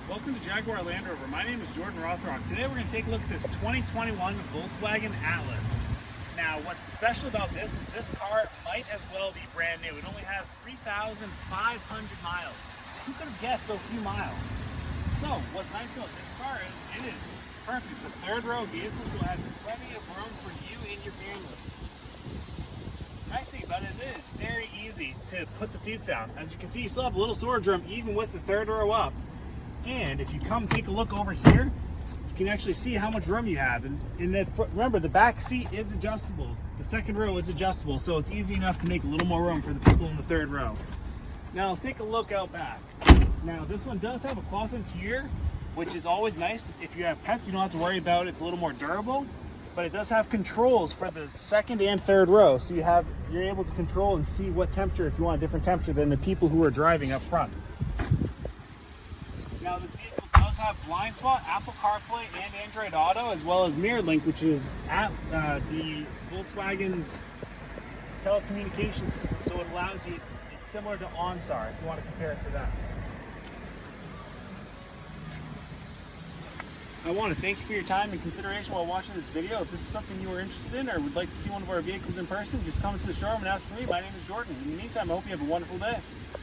Welcome to Jaguar Land Rover. My name is Jordan Rothrock. Today we're going to take a look at this 2021 Volkswagen Atlas. Now what's special about this is this car might as well be brand new. It only has 3,500 miles. Who could have guessed so few miles? So what's nice about this car is it is perfect. It's a third row vehicle, so it has plenty of room for you and your family. Nice thing about it is it is very easy to put the seats down. As you can see, you still have a little storage room even with the third row up. And if you come take a look over here, you can actually see how much room you have. And remember, the back seat is adjustable. The second row is adjustable, so it's easy enough to make a little more room for the people in the third row. Now let's take a look out back. Now this one does have a cloth interior, which is always nice. If you have pets, you don't have to worry about it. It's a little more durable. But it does have controls for the second and third row, so you're able to control and see what temperature, if you want a different temperature than the people who are driving up front. Now this vehicle does have blind spot, Apple CarPlay, and Android Auto, as well as Mirror Link, which is at the Volkswagen's telecommunication system. So it allows you, it's similar to OnStar if you want to compare it to that. I want to thank you for your time and consideration while watching this video. If this is something you are interested in or would like to see one of our vehicles in person, just come to the showroom and ask for me. My name is Jordan. In the meantime, I hope you have a wonderful day.